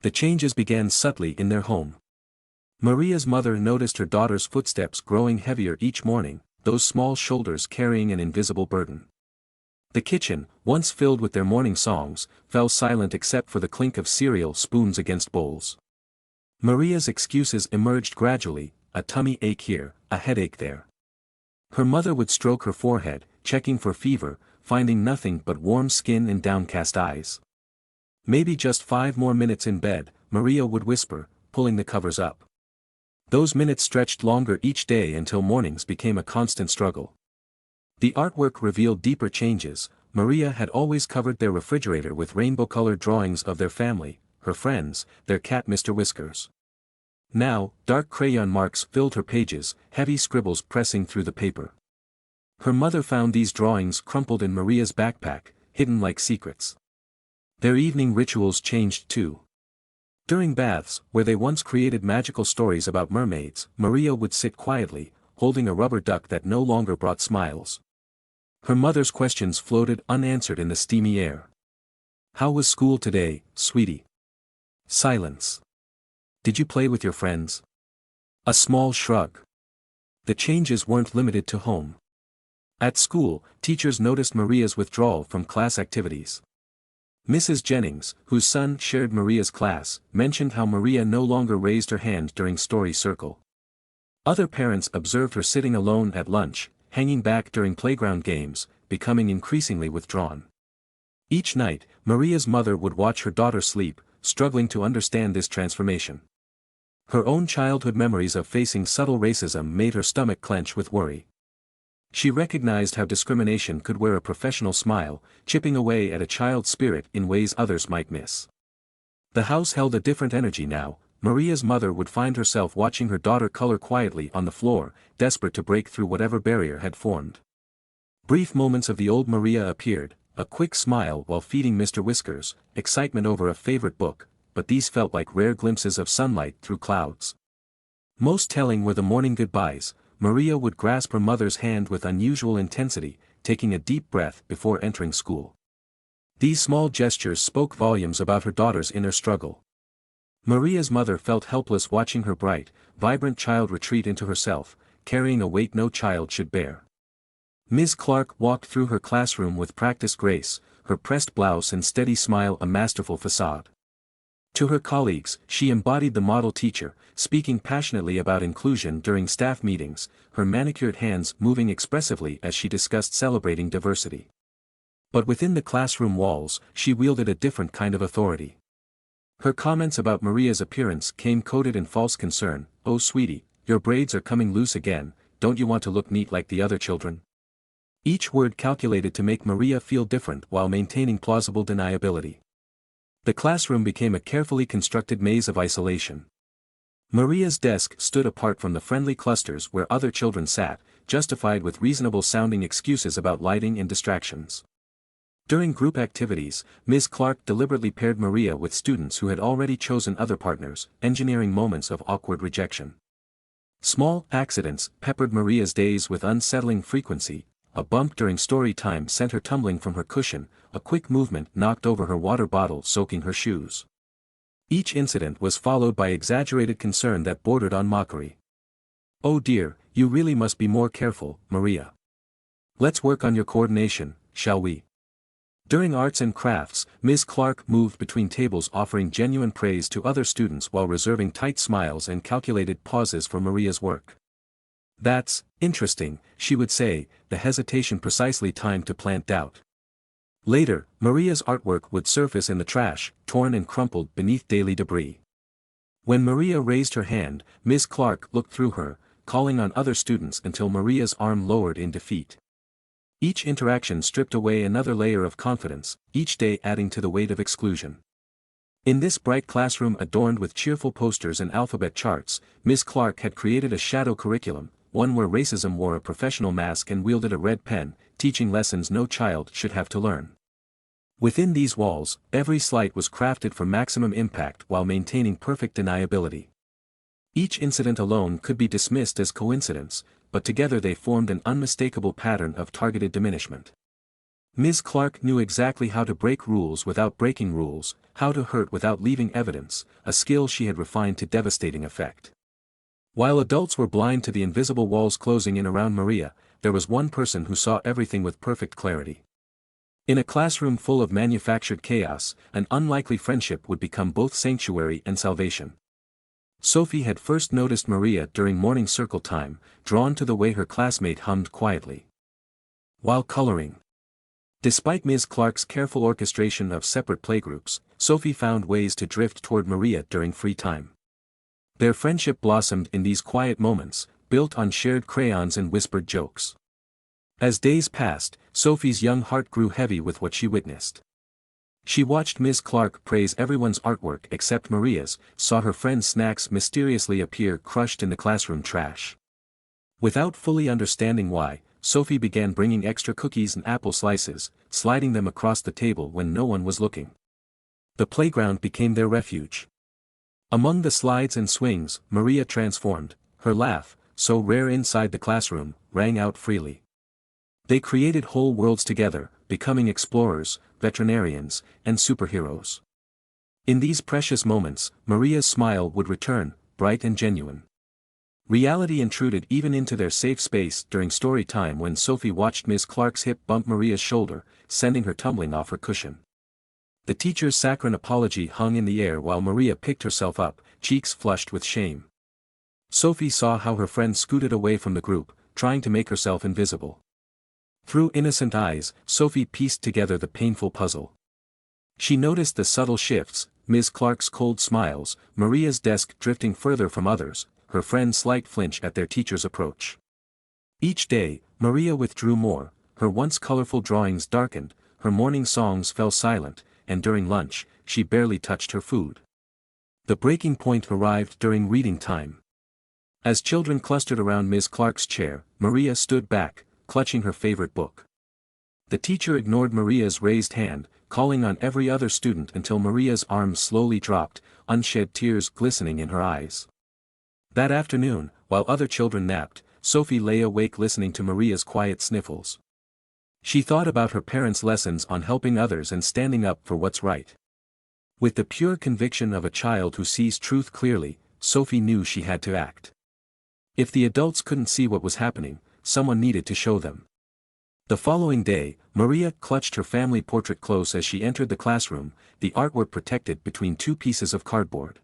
The changes began subtly in their home. Maria's mother noticed her daughter's footsteps growing heavier each morning, those small shoulders carrying an invisible burden. The kitchen, once filled with their morning songs, fell silent except for the clink of cereal spoons against bowls. Maria's excuses emerged gradually, a tummy ache here, a headache there. Her mother would stroke her forehead, checking for fever, finding nothing but warm skin and downcast eyes. "Maybe just 5 more minutes in bed," Maria would whisper, pulling the covers up. Those minutes stretched longer each day until mornings became a constant struggle. The artwork revealed deeper changes. Maria had always covered their refrigerator with rainbow-colored drawings of their family, her friends, their cat Mr. Whiskers. Now, dark crayon marks filled her pages, heavy scribbles pressing through the paper. Her mother found these drawings crumpled in Maria's backpack, hidden like secrets. Their evening rituals changed too. During baths, where they once created magical stories about mermaids, Maria would sit quietly, holding a rubber duck that no longer brought smiles. Her mother's questions floated unanswered in the steamy air. "How was school today, sweetie?" Silence. "Did you play with your friends?" A small shrug. The changes weren't limited to home. At school, teachers noticed Maria's withdrawal from class activities. Mrs. Jennings, whose son shared Maria's class, mentioned how Maria no longer raised her hand during story circle. Other parents observed her sitting alone at lunch, hanging back during playground games, becoming increasingly withdrawn. Each night, Maria's mother would watch her daughter sleep, struggling to understand this transformation. Her own childhood memories of facing subtle racism made her stomach clench with worry. She recognized how discrimination could wear a professional smile, chipping away at a child's spirit in ways others might miss. The house held a different energy now. Maria's mother would find herself watching her daughter color quietly on the floor, desperate to break through whatever barrier had formed. Brief moments of the old Maria appeared, a quick smile while feeding Mr. Whiskers, excitement over a favorite book, but these felt like rare glimpses of sunlight through clouds. Most telling were the morning goodbyes. Maria would grasp her mother's hand with unusual intensity, taking a deep breath before entering school. These small gestures spoke volumes about her daughter's inner struggle. Maria's mother felt helpless watching her bright, vibrant child retreat into herself, carrying a weight no child should bear. Ms. Clark walked through her classroom with practiced grace, her pressed blouse and steady smile a masterful facade. To her colleagues, she embodied the model teacher, speaking passionately about inclusion during staff meetings, her manicured hands moving expressively as she discussed celebrating diversity. But within the classroom walls, she wielded a different kind of authority. Her comments about Maria's appearance came coated in false concern. "Oh sweetie, your braids are coming loose again, don't you want to look neat like the other children?" Each word calculated to make Maria feel different while maintaining plausible deniability. The classroom became a carefully constructed maze of isolation. Maria's desk stood apart from the friendly clusters where other children sat, justified with reasonable-sounding excuses about lighting and distractions. During group activities, Ms. Clark deliberately paired Maria with students who had already chosen other partners, engineering moments of awkward rejection. Small accidents peppered Maria's days with unsettling frequency. A bump during story time sent her tumbling from her cushion, a quick movement knocked over her water bottle soaking her shoes. Each incident was followed by exaggerated concern that bordered on mockery. "Oh dear, you really must be more careful, Maria. Let's work on your coordination, shall we?" During arts and crafts, Ms. Clark moved between tables offering genuine praise to other students while reserving tight smiles and calculated pauses for Maria's work. "That's interesting," she would say, the hesitation precisely timed to plant doubt. Later, Maria's artwork would surface in the trash, torn and crumpled beneath daily debris. When Maria raised her hand, Ms. Clark looked through her, calling on other students until Maria's arm lowered in defeat. Each interaction stripped away another layer of confidence, each day adding to the weight of exclusion. In this bright classroom adorned with cheerful posters and alphabet charts, Ms. Clark had created a shadow curriculum, one where racism wore a professional mask and wielded a red pen, teaching lessons no child should have to learn. Within these walls, every slight was crafted for maximum impact while maintaining perfect deniability. Each incident alone could be dismissed as coincidence, but together they formed an unmistakable pattern of targeted diminishment. Ms. Clark knew exactly how to break rules without breaking rules, how to hurt without leaving evidence, a skill she had refined to devastating effect. While adults were blind to the invisible walls closing in around Maria, there was one person who saw everything with perfect clarity. In a classroom full of manufactured chaos, an unlikely friendship would become both sanctuary and salvation. Sophie had first noticed Maria during morning circle time, drawn to the way her classmate hummed quietly while coloring. Despite Ms. Clark's careful orchestration of separate playgroups, Sophie found ways to drift toward Maria during free time. Their friendship blossomed in these quiet moments, built on shared crayons and whispered jokes. As days passed, Sophie's young heart grew heavy with what she witnessed. She watched Ms. Clark praise everyone's artwork except Maria's, saw her friend's snacks mysteriously appear crushed in the classroom trash. Without fully understanding why, Sophie began bringing extra cookies and apple slices, sliding them across the table when no one was looking. The playground became their refuge. Among the slides and swings, Maria transformed. Her laugh, so rare inside the classroom, rang out freely. They created whole worlds together, becoming explorers, veterinarians, and superheroes. In these precious moments, Maria's smile would return, bright and genuine. Reality intruded even into their safe space during story time when Sophie watched Ms. Clark's hip bump Maria's shoulder, sending her tumbling off her cushion. The teacher's saccharine apology hung in the air while Maria picked herself up, cheeks flushed with shame. Sophie saw how her friend scooted away from the group, trying to make herself invisible. Through innocent eyes, Sophie pieced together the painful puzzle. She noticed the subtle shifts, Ms. Clark's cold smiles, Maria's desk drifting further from others, her friend's slight flinch at their teacher's approach. Each day, Maria withdrew more, her once colorful drawings darkened, her morning songs fell silent, and during lunch, she barely touched her food. The breaking point arrived during reading time. As children clustered around Ms. Clark's chair, Maria stood back, clutching her favorite book. The teacher ignored Maria's raised hand, calling on every other student until Maria's arms slowly dropped, unshed tears glistening in her eyes. That afternoon, while other children napped, Sophie lay awake listening to Maria's quiet sniffles. She thought about her parents' lessons on helping others and standing up for what's right. With the pure conviction of a child who sees truth clearly, Sophie knew she had to act. If the adults couldn't see what was happening, someone needed to show them. The following day, Maria clutched her family portrait close as she entered the classroom, the artwork protected between two pieces of cardboard.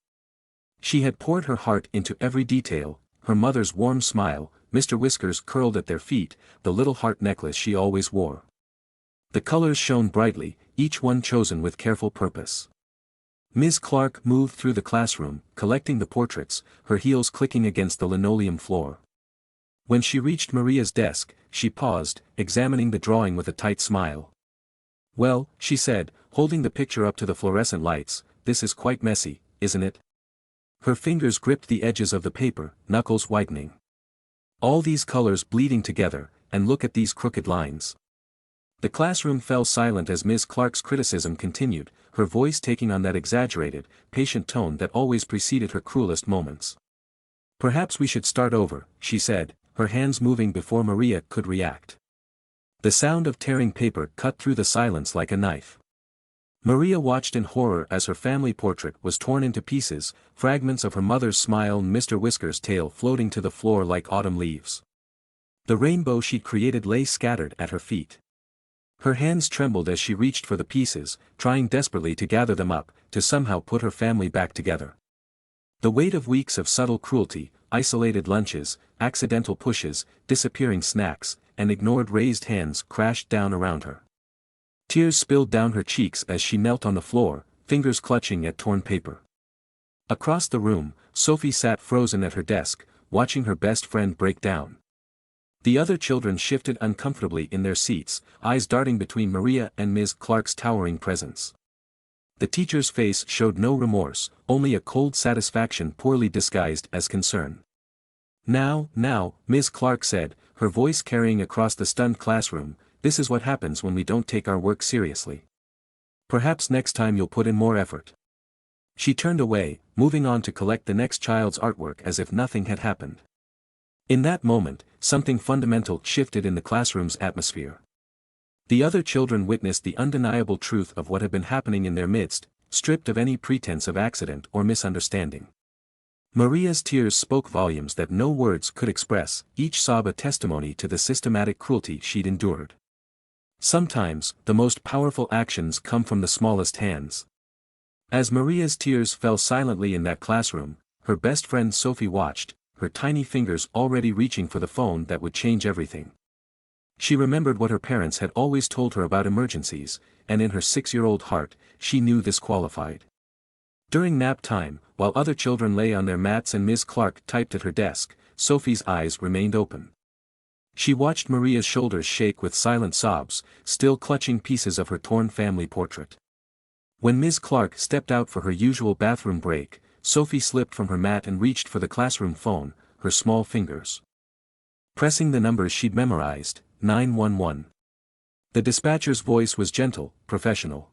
She had poured her heart into every detail, her mother's warm smile, Mr. Whiskers curled at their feet, the little heart necklace she always wore. The colors shone brightly, each one chosen with careful purpose. Ms. Clark moved through the classroom, collecting the portraits, her heels clicking against the linoleum floor. When she reached Maria's desk, she paused, examining the drawing with a tight smile. "Well," she said, holding the picture up to the fluorescent lights, "this is quite messy, isn't it?" Her fingers gripped the edges of the paper, knuckles whitening. "All these colors bleeding together, and look at these crooked lines." The classroom fell silent as Ms. Clark's criticism continued, her voice taking on that exaggerated, patient tone that always preceded her cruelest moments. "Perhaps we should start over," she said, her hands moving before Maria could react. The sound of tearing paper cut through the silence like a knife. Maria watched in horror as her family portrait was torn into pieces, fragments of her mother's smile and Mr. Whiskers' tail floating to the floor like autumn leaves. The rainbow she'd created lay scattered at her feet. Her hands trembled as she reached for the pieces, trying desperately to gather them up, to somehow put her family back together. The weight of weeks of subtle cruelty, isolated lunches, accidental pushes, disappearing snacks, and ignored raised hands crashed down around her. Tears spilled down her cheeks as she knelt on the floor, fingers clutching at torn paper. Across the room, Sophie sat frozen at her desk, watching her best friend break down. The other children shifted uncomfortably in their seats, eyes darting between Maria and Ms. Clark's towering presence. The teacher's face showed no remorse, only a cold satisfaction poorly disguised as concern. Now, Ms. Clark said, her voice carrying across the stunned classroom, "This is what happens when we don't take our work seriously. Perhaps next time you'll put in more effort." She turned away, moving on to collect the next child's artwork as if nothing had happened. In that moment, something fundamental shifted in the classroom's atmosphere. The other children witnessed the undeniable truth of what had been happening in their midst, stripped of any pretense of accident or misunderstanding. Maria's tears spoke volumes that no words could express, each sob a testimony to the systematic cruelty she'd endured. Sometimes, the most powerful actions come from the smallest hands. As Maria's tears fell silently in that classroom, her best friend Sophie watched, her tiny fingers already reaching for the phone that would change everything. She remembered what her parents had always told her about emergencies, and in her 6-year-old heart, she knew this qualified. During nap time, while other children lay on their mats and Ms. Clark typed at her desk, Sophie's eyes remained open. She watched Maria's shoulders shake with silent sobs, still clutching pieces of her torn family portrait. When Ms. Clark stepped out for her usual bathroom break, Sophie slipped from her mat and reached for the classroom phone, her small fingers pressing the numbers she'd memorized. 911. The dispatcher's voice was gentle, professional.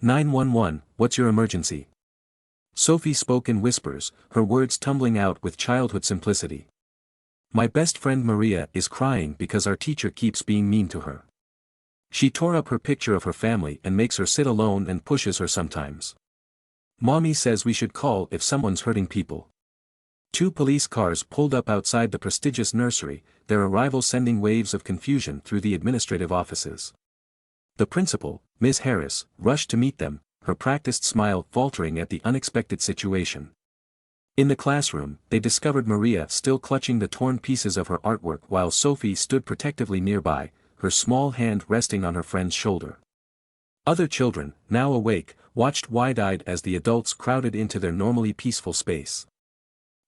911, what's your emergency? Sophie spoke in whispers, her words tumbling out with childhood simplicity. My best friend Maria is crying because our teacher keeps being mean to her. She tore up her picture of her family and makes her sit alone and pushes her sometimes. Mommy says we should call if someone's hurting people. 2 police cars pulled up outside the prestigious nursery, their arrival sending waves of confusion through the administrative offices. The principal, Ms. Harris, rushed to meet them, her practiced smile faltering at the unexpected situation. In the classroom, they discovered Maria still clutching the torn pieces of her artwork while Sophie stood protectively nearby, her small hand resting on her friend's shoulder. Other children, now awake, watched wide-eyed as the adults crowded into their normally peaceful space.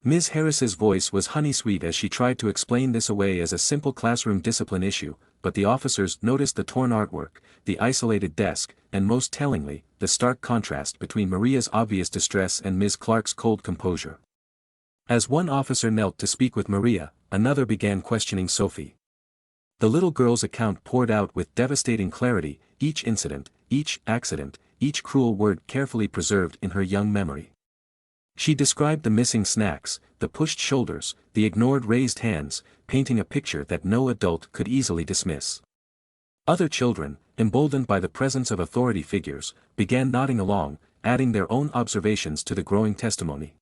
Ms. Harris's voice was honey-sweet as she tried to explain this away as a simple classroom discipline issue, but the officers noticed the torn artwork, the isolated desk, and most tellingly, the stark contrast between Maria's obvious distress and Ms. Clark's cold composure. As one officer knelt to speak with Maria, another began questioning Sophie. The little girl's account poured out with devastating clarity, each incident, each accident, each cruel word carefully preserved in her young memory. She described the missing snacks, the pushed shoulders, the ignored raised hands, painting a picture that no adult could easily dismiss. Other children, emboldened by the presence of authority figures, began nodding along, adding their own observations to the growing testimony.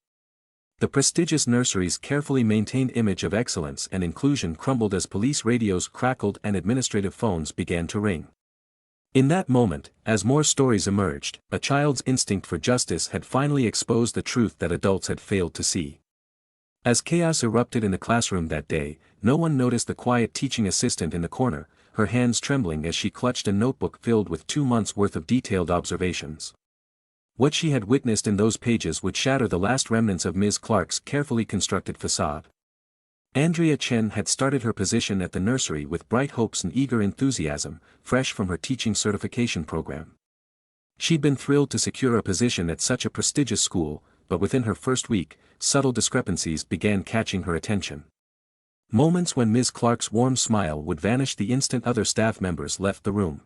The prestigious nursery's carefully maintained image of excellence and inclusion crumbled as police radios crackled and administrative phones began to ring. In that moment, as more stories emerged, a child's instinct for justice had finally exposed the truth that adults had failed to see. As chaos erupted in the classroom that day, no one noticed the quiet teaching assistant in the corner, her hands trembling as she clutched a notebook filled with 2 months' worth of detailed observations. What she had witnessed in those pages would shatter the last remnants of Ms. Clark's carefully constructed facade. Andrea Chen had started her position at the nursery with bright hopes and eager enthusiasm, fresh from her teaching certification program. She'd been thrilled to secure a position at such a prestigious school, but within her first week, subtle discrepancies began catching her attention. Moments when Ms. Clark's warm smile would vanish the instant other staff members left the room.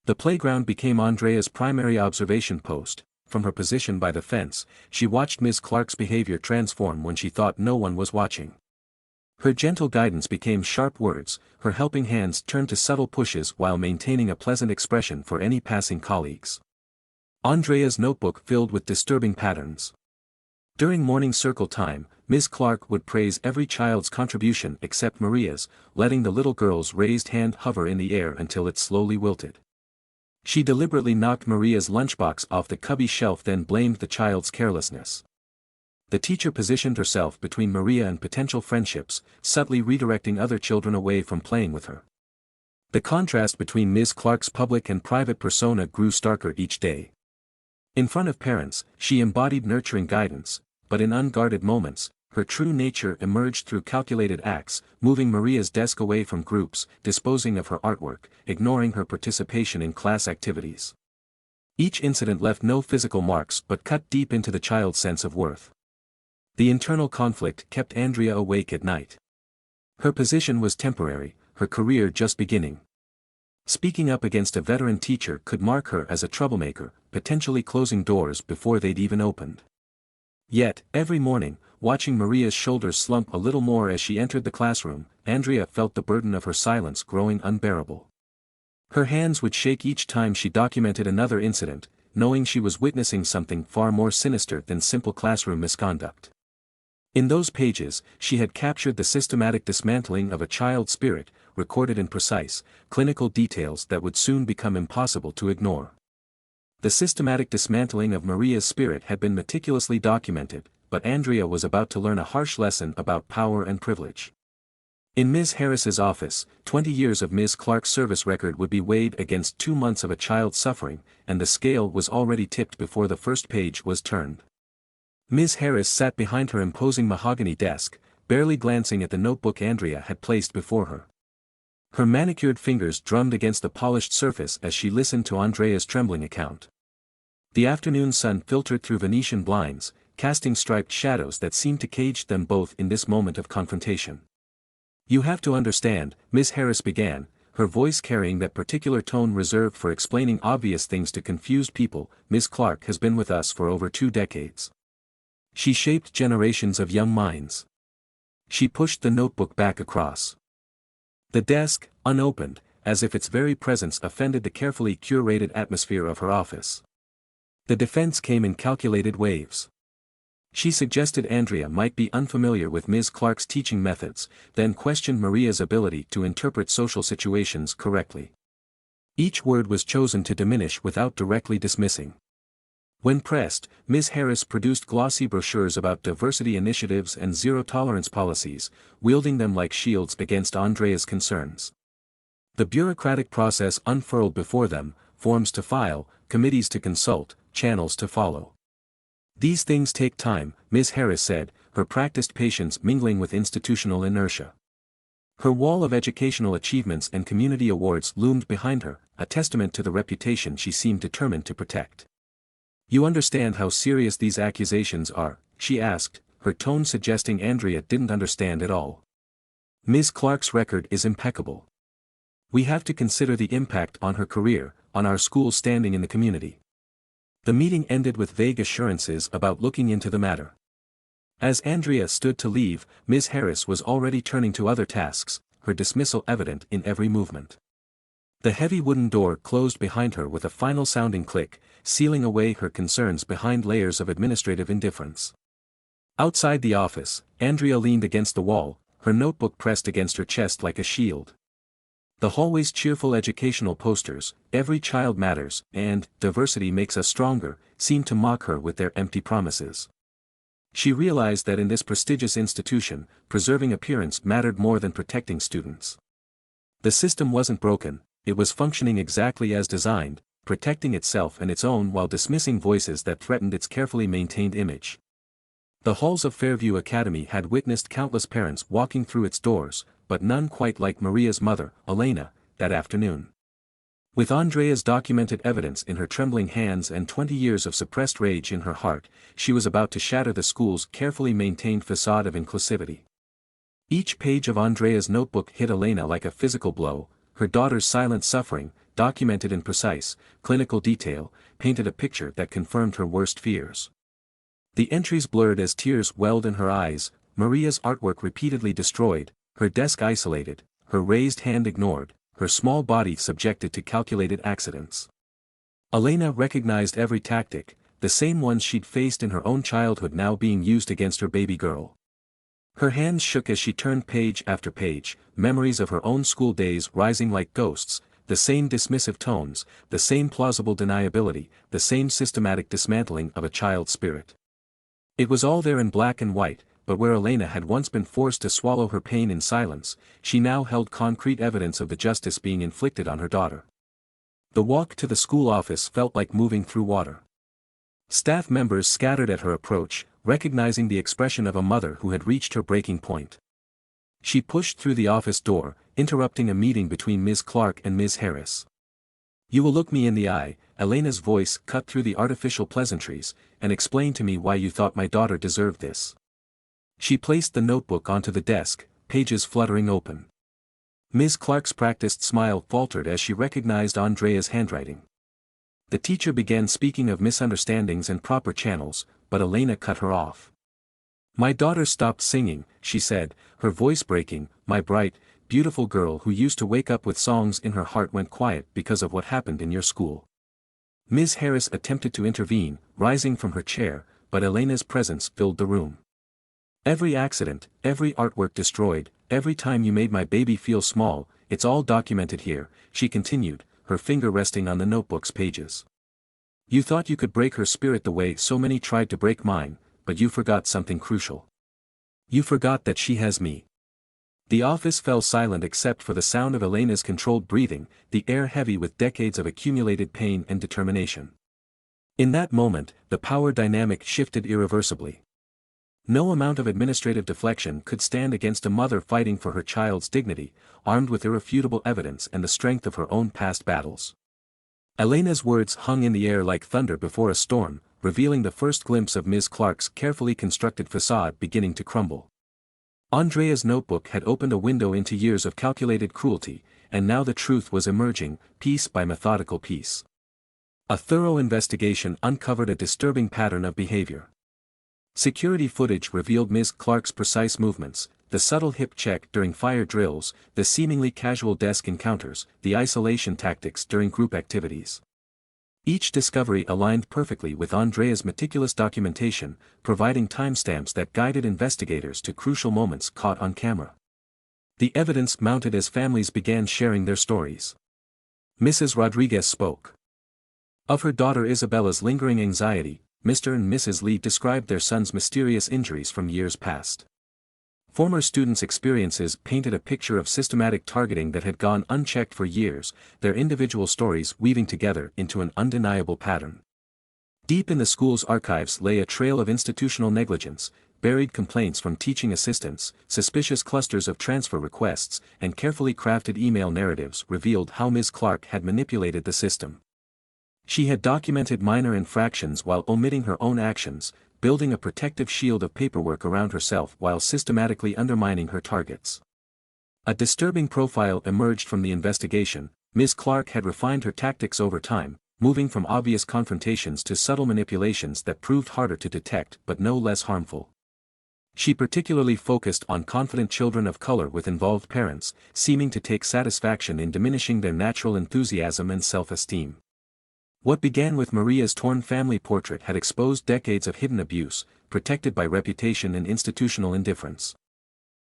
The playground became Andrea's primary observation post. From her position by the fence, she watched Ms. Clark's behavior transform when she thought no one was watching. Her gentle guidance became sharp words, her helping hands turned to subtle pushes while maintaining a pleasant expression for any passing colleagues. Andrea's notebook filled with disturbing patterns. During morning circle time, Ms. Clark would praise every child's contribution except Maria's, letting the little girl's raised hand hover in the air until it slowly wilted. She deliberately knocked Maria's lunchbox off the cubby shelf, then blamed the child's carelessness. The teacher positioned herself between Maria and potential friendships, subtly redirecting other children away from playing with her. The contrast between Ms. Clark's public and private persona grew starker each day. In front of parents, she embodied nurturing guidance, but in unguarded moments, her true nature emerged through calculated acts, moving Maria's desk away from groups, disposing of her artwork, ignoring her participation in class activities. Each incident left no physical marks but cut deep into the child's sense of worth. The internal conflict kept Andrea awake at night. Her position was temporary, her career just beginning. Speaking up against a veteran teacher could mark her as a troublemaker, potentially closing doors before they'd even opened. Yet, every morning, watching Maria's shoulders slump a little more as she entered the classroom, Andrea felt the burden of her silence growing unbearable. Her hands would shake each time she documented another incident, knowing she was witnessing something far more sinister than simple classroom misconduct. In those pages, she had captured the systematic dismantling of a child's spirit, recorded in precise, clinical details that would soon become impossible to ignore. The systematic dismantling of Maria's spirit had been meticulously documented, but Andrea was about to learn a harsh lesson about power and privilege. In Ms. Harris's office, 20 years of Ms. Clark's service record would be weighed against 2 months of a child's suffering, and the scale was already tipped before the first page was turned. Ms. Harris sat behind her imposing mahogany desk, barely glancing at the notebook Andrea had placed before her. Her manicured fingers drummed against the polished surface as she listened to Andrea's trembling account. The afternoon sun filtered through Venetian blinds, casting striped shadows that seemed to cage them both in this moment of confrontation. "You have to understand," Miss Harris began, her voice carrying that particular tone reserved for explaining obvious things to confused people. "Miss Clark has been with us for over 2 decades. She shaped generations of young minds." She pushed the notebook back across the desk, unopened, as if its very presence offended the carefully curated atmosphere of her office. The defense came in calculated waves. She suggested Andrea might be unfamiliar with Ms. Clark's teaching methods, then questioned Maria's ability to interpret social situations correctly. Each word was chosen to diminish without directly dismissing. When pressed, Ms. Harris produced glossy brochures about diversity initiatives and zero-tolerance policies, wielding them like shields against Andrea's concerns. The bureaucratic process unfurled before them, forms to file, committees to consult, channels to follow. "These things take time," Ms. Harris said, her practiced patience mingling with institutional inertia. Her wall of educational achievements and community awards loomed behind her, a testament to the reputation she seemed determined to protect. "You understand how serious these accusations are?" she asked, her tone suggesting Andrea didn't understand at all. "Ms. Clark's record is impeccable. We have to consider the impact on her career, on our school's standing in the community." The meeting ended with vague assurances about looking into the matter. As Andrea stood to leave, Ms. Harris was already turning to other tasks, her dismissal evident in every movement. The heavy wooden door closed behind her with a final sounding click, sealing away her concerns behind layers of administrative indifference. Outside the office, Andrea leaned against the wall, her notebook pressed against her chest like a shield. The hallway's cheerful educational posters, "Every child matters," and "Diversity makes us stronger," seemed to mock her with their empty promises. She realized that in this prestigious institution, preserving appearance mattered more than protecting students. The system wasn't broken, it was functioning exactly as designed, protecting itself and its own while dismissing voices that threatened its carefully maintained image. The halls of Fairview Academy had witnessed countless parents walking through its doors, but none quite like Maria's mother, Elena, that afternoon. With Andrea's documented evidence in her trembling hands and 20 years of suppressed rage in her heart, she was about to shatter the school's carefully maintained facade of inclusivity. Each page of Andrea's notebook hit Elena like a physical blow. Her daughter's silent suffering, documented in precise, clinical detail, painted a picture that confirmed her worst fears. The entries blurred as tears welled in her eyes, Maria's artwork repeatedly destroyed, her desk isolated, her raised hand ignored, her small body subjected to calculated accidents. Elena recognized every tactic, the same ones she'd faced in her own childhood now being used against her baby girl. Her hands shook as she turned page after page, memories of her own school days rising like ghosts, the same dismissive tones, the same plausible deniability, the same systematic dismantling of a child's spirit. It was all there in black and white, but where Elena had once been forced to swallow her pain in silence, she now held concrete evidence of the justice being inflicted on her daughter. The walk to the school office felt like moving through water. Staff members scattered at her approach, recognizing the expression of a mother who had reached her breaking point. She pushed through the office door, interrupting a meeting between Ms. Clark and Ms. Harris. "You will look me in the eye," Elena's voice cut through the artificial pleasantries, "and explain to me why you thought my daughter deserved this." She placed the notebook onto the desk, pages fluttering open. Ms. Clark's practiced smile faltered as she recognized Andrea's handwriting. The teacher began speaking of misunderstandings and proper channels, but Elena cut her off. "My daughter stopped singing," she said, her voice breaking. "My bright, beautiful girl who used to wake up with songs in her heart went quiet because of what happened in your school." Ms. Harris attempted to intervene, rising from her chair, but Elena's presence filled the room. "Every accident, every artwork destroyed, every time you made my baby feel small, it's all documented here," she continued, her finger resting on the notebook's pages. "You thought you could break her spirit the way so many tried to break mine, but you forgot something crucial. You forgot that she has me." The office fell silent except for the sound of Elena's controlled breathing, the air heavy with decades of accumulated pain and determination. In that moment, the power dynamic shifted irreversibly. No amount of administrative deflection could stand against a mother fighting for her child's dignity, armed with irrefutable evidence and the strength of her own past battles. Elena's words hung in the air like thunder before a storm, revealing the first glimpse of Ms. Clark's carefully constructed facade beginning to crumble. Andrea's notebook had opened a window into years of calculated cruelty, and now the truth was emerging, piece by methodical piece. A thorough investigation uncovered a disturbing pattern of behavior. Security footage revealed Ms. Clark's precise movements, the subtle hip check during fire drills, the seemingly casual desk encounters, the isolation tactics during group activities. Each discovery aligned perfectly with Andrea's meticulous documentation, providing timestamps that guided investigators to crucial moments caught on camera. The evidence mounted as families began sharing their stories. Mrs. Rodriguez spoke. Of her daughter Isabella's lingering anxiety, Mr. and Mrs. Lee described their son's mysterious injuries from years past. Former students' experiences painted a picture of systematic targeting that had gone unchecked for years, their individual stories weaving together into an undeniable pattern. Deep in the school's archives lay a trail of institutional negligence, buried complaints from teaching assistants, suspicious clusters of transfer requests, and carefully crafted email narratives revealed how Ms. Clark had manipulated the system. She had documented minor infractions while omitting her own actions, building a protective shield of paperwork around herself while systematically undermining her targets. A disturbing profile emerged from the investigation. Ms. Clark had refined her tactics over time, moving from obvious confrontations to subtle manipulations that proved harder to detect but no less harmful. She particularly focused on confident children of color with involved parents, seeming to take satisfaction in diminishing their natural enthusiasm and self-esteem. What began with Maria's torn family portrait had exposed decades of hidden abuse, protected by reputation and institutional indifference.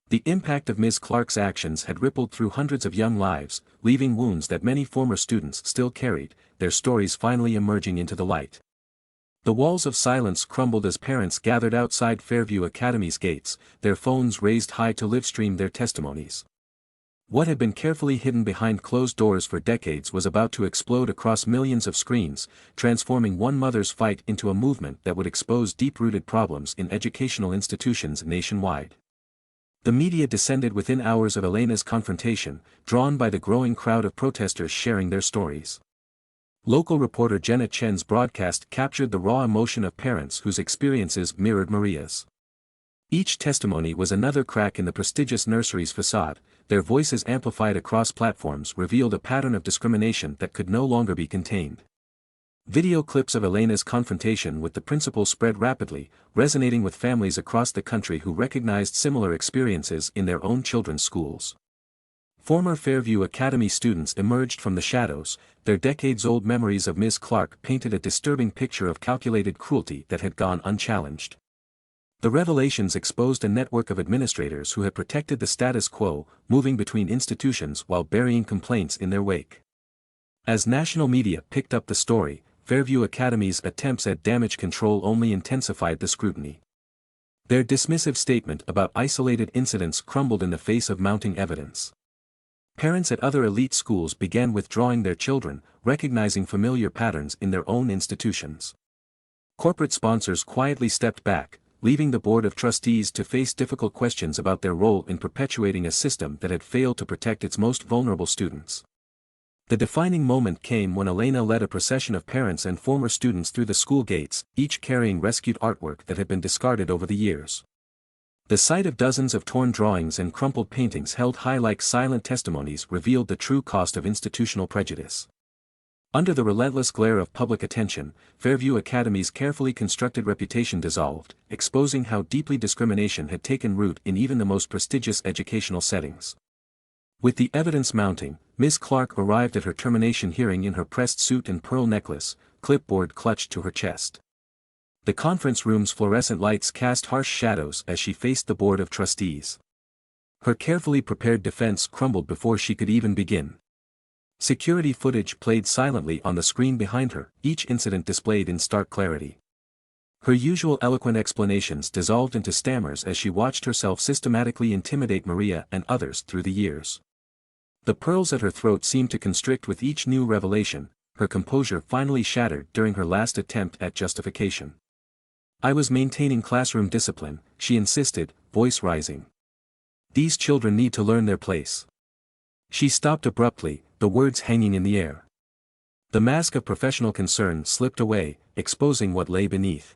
The impact of Ms. Clark's actions had rippled through hundreds of young lives, leaving wounds that many former students still carried, their stories finally emerging into the light. The walls of silence crumbled as parents gathered outside Fairview Academy's gates, their phones raised high to livestream their testimonies. What had been carefully hidden behind closed doors for decades was about to explode across millions of screens, transforming one mother's fight into a movement that would expose deep-rooted problems in educational institutions nationwide. The media descended within hours of Elena's confrontation, drawn by the growing crowd of protesters sharing their stories. Local reporter Jenna Chen's broadcast captured the raw emotion of parents whose experiences mirrored Maria's. Each testimony was another crack in the prestigious nursery's facade. Their voices amplified across platforms revealed a pattern of discrimination that could no longer be contained. Video clips of Elena's confrontation with the principal spread rapidly, resonating with families across the country who recognized similar experiences in their own children's schools. Former Fairview Academy students emerged from the shadows, their decades-old memories of Ms. Clark painted a disturbing picture of calculated cruelty that had gone unchallenged. The revelations exposed a network of administrators who had protected the status quo, moving between institutions while burying complaints in their wake. As national media picked up the story, Fairview Academy's attempts at damage control only intensified the scrutiny. Their dismissive statement about isolated incidents crumbled in the face of mounting evidence. Parents at other elite schools began withdrawing their children, recognizing familiar patterns in their own institutions. Corporate sponsors quietly stepped back, leaving the Board of Trustees to face difficult questions about their role in perpetuating a system that had failed to protect its most vulnerable students. The defining moment came when Elena led a procession of parents and former students through the school gates, each carrying rescued artwork that had been discarded over the years. The sight of dozens of torn drawings and crumpled paintings held high like silent testimonies revealed the true cost of institutional prejudice. Under the relentless glare of public attention, Fairview Academy's carefully constructed reputation dissolved, exposing how deeply discrimination had taken root in even the most prestigious educational settings. With the evidence mounting, Ms. Clark arrived at her termination hearing in her pressed suit and pearl necklace, clipboard clutched to her chest. The conference room's fluorescent lights cast harsh shadows as she faced the board of trustees. Her carefully prepared defense crumbled before she could even begin. Security footage played silently on the screen behind her, each incident displayed in stark clarity. Her usual eloquent explanations dissolved into stammers as she watched herself systematically intimidate Maria and others through the years. The pearls at her throat seemed to constrict with each new revelation, her composure finally shattered during her last attempt at justification. "I was maintaining classroom discipline," she insisted, voice rising. "These children need to learn their place." She stopped abruptly, the words hanging in the air. The mask of professional concern slipped away, exposing what lay beneath.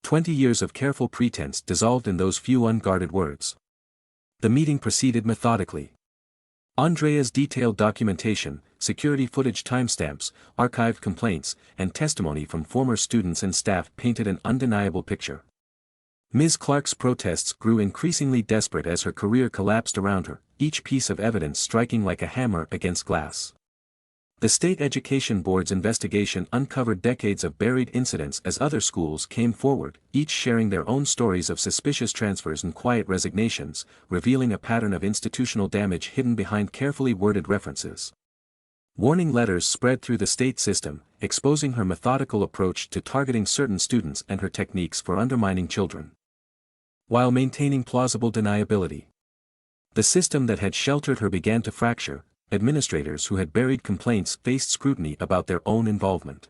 20 years of careful pretense dissolved in those few unguarded words. The meeting proceeded methodically. Andrea's detailed documentation, security footage timestamps, archived complaints, and testimony from former students and staff painted an undeniable picture. Ms. Clark's protests grew increasingly desperate as her career collapsed around her, each piece of evidence striking like a hammer against glass. The State Education Board's investigation uncovered decades of buried incidents as other schools came forward, each sharing their own stories of suspicious transfers and quiet resignations, revealing a pattern of institutional damage hidden behind carefully worded references. Warning letters spread through the state system, exposing her methodical approach to targeting certain students and her techniques for undermining children, while maintaining plausible deniability. The system that had sheltered her began to fracture. Administrators who had buried complaints faced scrutiny about their own involvement.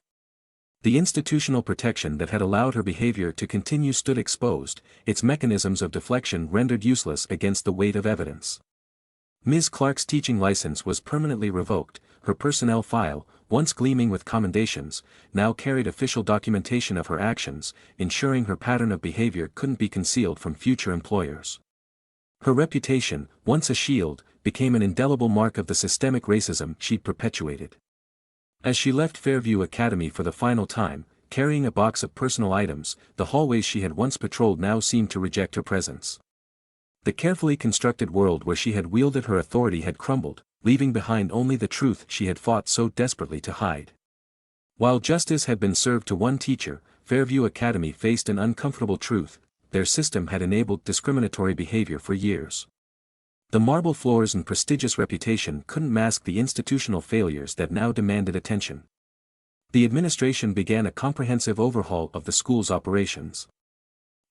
The institutional protection that had allowed her behavior to continue stood exposed, its mechanisms of deflection rendered useless against the weight of evidence. Ms. Clark's teaching license was permanently revoked, her personnel file, once gleaming with commendations, now carried official documentation of her actions, ensuring her pattern of behavior couldn't be concealed from future employers. Her reputation, once a shield, became an indelible mark of the systemic racism she'd perpetuated. As she left Fairview Academy for the final time, carrying a box of personal items, the hallways she had once patrolled now seemed to reject her presence. The carefully constructed world where she had wielded her authority had crumbled, leaving behind only the truth she had fought so desperately to hide. While justice had been served to one teacher, Fairview Academy faced an uncomfortable truth: their system had enabled discriminatory behavior for years. The marble floors and prestigious reputation couldn't mask the institutional failures that now demanded attention. The administration began a comprehensive overhaul of the school's operations.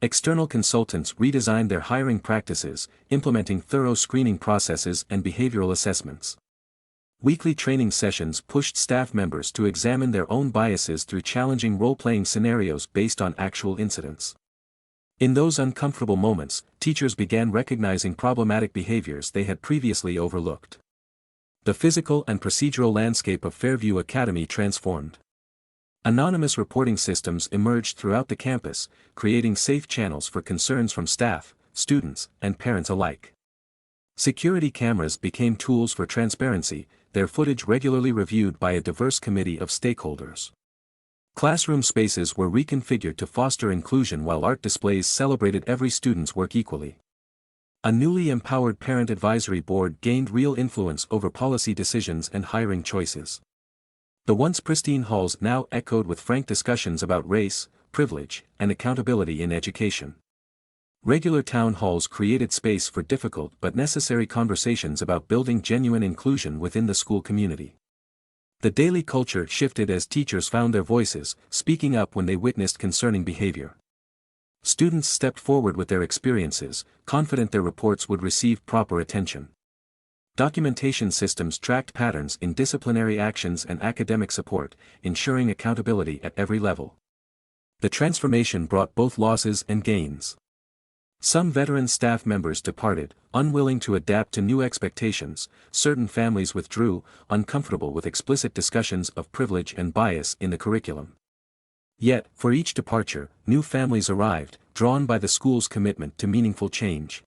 External consultants redesigned their hiring practices, implementing thorough screening processes and behavioral assessments. Weekly training sessions pushed staff members to examine their own biases through challenging role-playing scenarios based on actual incidents. In those uncomfortable moments, teachers began recognizing problematic behaviors they had previously overlooked. The physical and procedural landscape of Fairview Academy transformed. Anonymous reporting systems emerged throughout the campus, creating safe channels for concerns from staff, students, and parents alike. Security cameras became tools for transparency, their footage regularly reviewed by a diverse committee of stakeholders. Classroom spaces were reconfigured to foster inclusion while art displays celebrated every student's work equally. A newly empowered parent advisory board gained real influence over policy decisions and hiring choices. The once pristine halls now echoed with frank discussions about race, privilege, and accountability in education. Regular town halls created space for difficult but necessary conversations about building genuine inclusion within the school community. The daily culture shifted as teachers found their voices, speaking up when they witnessed concerning behavior. Students stepped forward with their experiences, confident their reports would receive proper attention. Documentation systems tracked patterns in disciplinary actions and academic support, ensuring accountability at every level. The transformation brought both losses and gains. Some veteran staff members departed, unwilling to adapt to new expectations. Certain families withdrew, uncomfortable with explicit discussions of privilege and bias in the curriculum. Yet, for each departure, new families arrived, drawn by the school's commitment to meaningful change.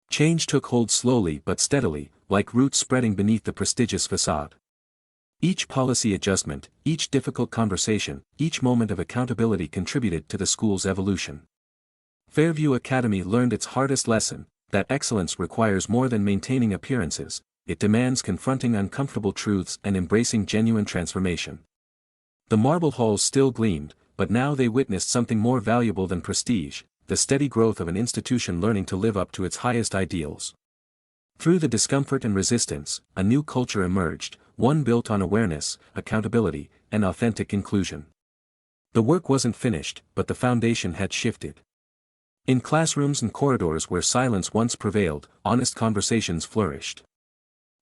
Change took hold slowly but steadily, like roots spreading beneath the prestigious facade. Each policy adjustment, each difficult conversation, each moment of accountability contributed to the school's evolution. Fairview Academy learned its hardest lesson, that excellence requires more than maintaining appearances, it demands confronting uncomfortable truths and embracing genuine transformation. The marble halls still gleamed, but now they witnessed something more valuable than prestige, the steady growth of an institution learning to live up to its highest ideals. Through the discomfort and resistance, a new culture emerged, one built on awareness, accountability, and authentic inclusion. The work wasn't finished, but the foundation had shifted. In classrooms and corridors where silence once prevailed, honest conversations flourished.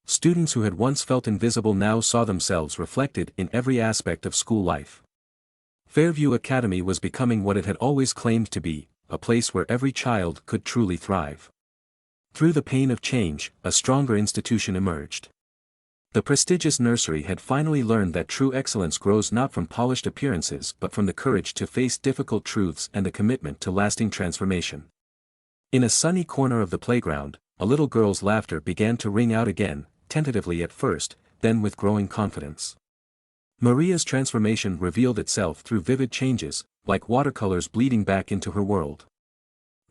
Students who had once felt invisible now saw themselves reflected in every aspect of school life. Fairview Academy was becoming what it had always claimed to be, a place where every child could truly thrive. Through the pain of change, a stronger institution emerged. The prestigious nursery had finally learned that true excellence grows not from polished appearances but from the courage to face difficult truths and the commitment to lasting transformation. In a sunny corner of the playground, a little girl's laughter began to ring out again, tentatively at first, then with growing confidence. Maria's transformation revealed itself through vivid changes, like watercolors bleeding back into her world.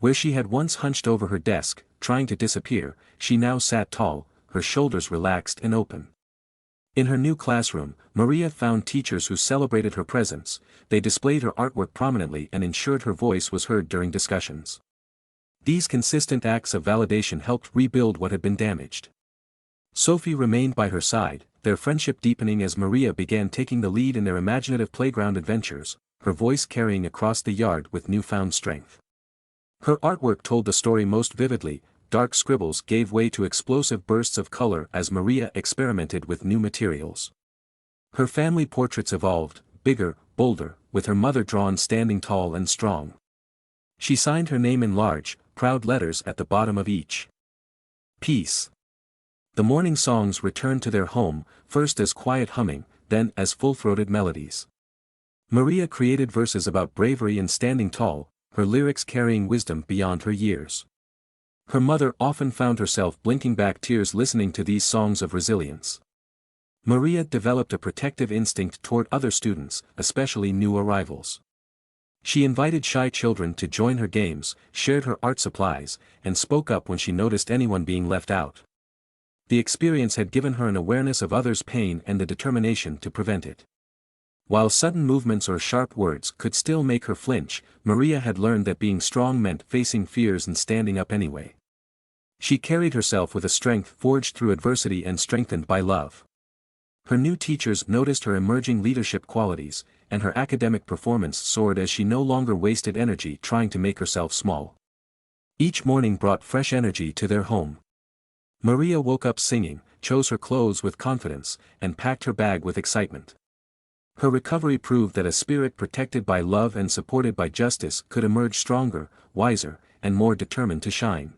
Where she had once hunched over her desk, trying to disappear, she now sat tall, her shoulders relaxed and open. In her new classroom, Maria found teachers who celebrated her presence, they displayed her artwork prominently and ensured her voice was heard during discussions. These consistent acts of validation helped rebuild what had been damaged. Sophie remained by her side, their friendship deepening as Maria began taking the lead in their imaginative playground adventures, her voice carrying across the yard with newfound strength. Her artwork told the story most vividly. Dark scribbles gave way to explosive bursts of color as Maria experimented with new materials. Her family portraits evolved, bigger, bolder, with her mother drawn standing tall and strong. She signed her name in large, proud letters at the bottom of each piece. The morning songs returned to their home, first as quiet humming, then as full-throated melodies. Maria created verses about bravery and standing tall, her lyrics carrying wisdom beyond her years. Her mother often found herself blinking back tears listening to these songs of resilience. Maria developed a protective instinct toward other students, especially new arrivals. She invited shy children to join her games, shared her art supplies, and spoke up when she noticed anyone being left out. The experience had given her an awareness of others' pain and the determination to prevent it. While sudden movements or sharp words could still make her flinch, Maria had learned that being strong meant facing fears and standing up anyway. She carried herself with a strength forged through adversity and strengthened by love. Her new teachers noticed her emerging leadership qualities, and her academic performance soared as she no longer wasted energy trying to make herself small. Each morning brought fresh energy to their home. Maria woke up singing, chose her clothes with confidence, and packed her bag with excitement. Her recovery proved that a spirit protected by love and supported by justice could emerge stronger, wiser, and more determined to shine.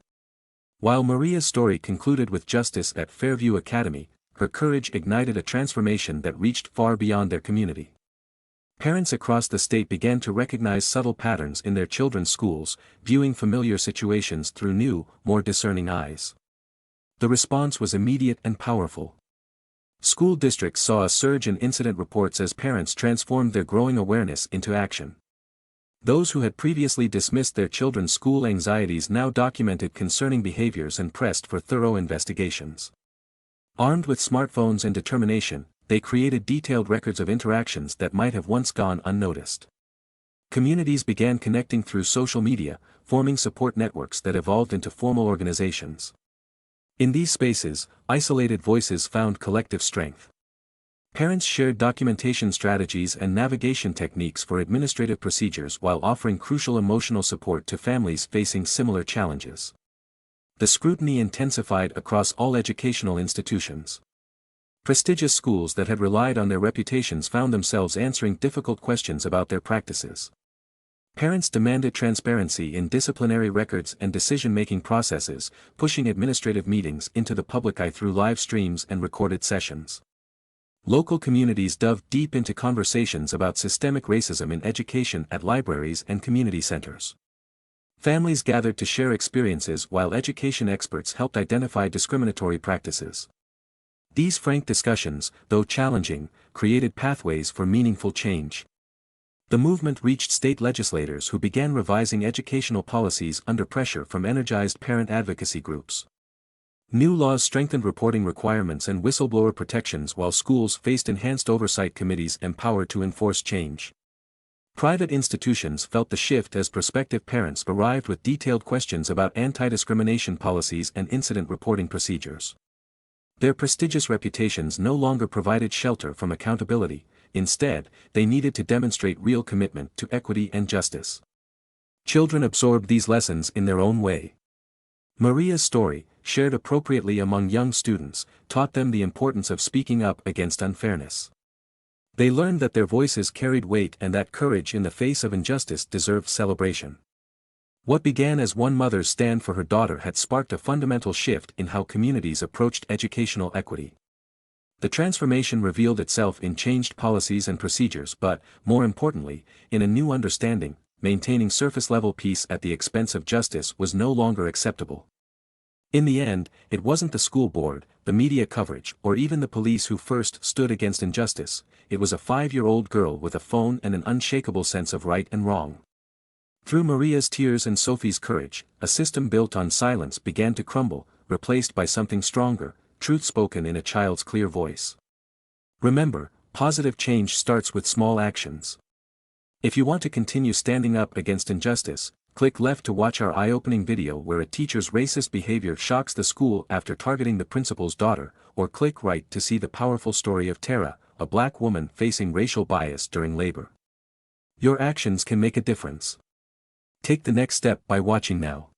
While Maria's story concluded with justice at Fairview Academy, her courage ignited a transformation that reached far beyond their community. Parents across the state began to recognize subtle patterns in their children's schools, viewing familiar situations through new, more discerning eyes. The response was immediate and powerful. School districts saw a surge in incident reports as parents transformed their growing awareness into action. Those who had previously dismissed their children's school anxieties now documented concerning behaviors and pressed for thorough investigations. Armed with smartphones and determination, they created detailed records of interactions that might have once gone unnoticed. Communities began connecting through social media, forming support networks that evolved into formal organizations. In these spaces, isolated voices found collective strength. Parents shared documentation strategies and navigation techniques for administrative procedures while offering crucial emotional support to families facing similar challenges. The scrutiny intensified across all educational institutions. Prestigious schools that had relied on their reputations found themselves answering difficult questions about their practices. Parents demanded transparency in disciplinary records and decision-making processes, pushing administrative meetings into the public eye through live streams and recorded sessions. Local communities dove deep into conversations about systemic racism in education at libraries and community centers. Families gathered to share experiences while education experts helped identify discriminatory practices. These frank discussions, though challenging, created pathways for meaningful change. The movement reached state legislators who began revising educational policies under pressure from energized parent advocacy groups. New laws strengthened reporting requirements and whistleblower protections while schools faced enhanced oversight committees empowered to enforce change. Private institutions felt the shift as prospective parents arrived with detailed questions about anti-discrimination policies and incident reporting procedures. Their prestigious reputations no longer provided shelter from accountability, instead, they needed to demonstrate real commitment to equity and justice. Children absorbed these lessons in their own way. Maria's story, shared appropriately among young students, taught them the importance of speaking up against unfairness. They learned that their voices carried weight and that courage in the face of injustice deserved celebration. What began as one mother's stand for her daughter had sparked a fundamental shift in how communities approached educational equity. The transformation revealed itself in changed policies and procedures but, more importantly, in a new understanding: maintaining surface-level peace at the expense of justice was no longer acceptable. In the end, it wasn't the school board, the media coverage, or even the police who first stood against injustice. It was a 5-year-old girl with a phone and an unshakable sense of right and wrong. Through Maria's tears and Sophie's courage, a system built on silence began to crumble, replaced by something stronger: truth spoken in a child's clear voice. Remember, positive change starts with small actions. If you want to continue standing up against injustice, click left to watch our eye-opening video where a teacher's racist behavior shocks the school after targeting the principal's daughter, or click right to see the powerful story of Tara, a black woman facing racial bias during labor. Your actions can make a difference. Take the next step by watching now.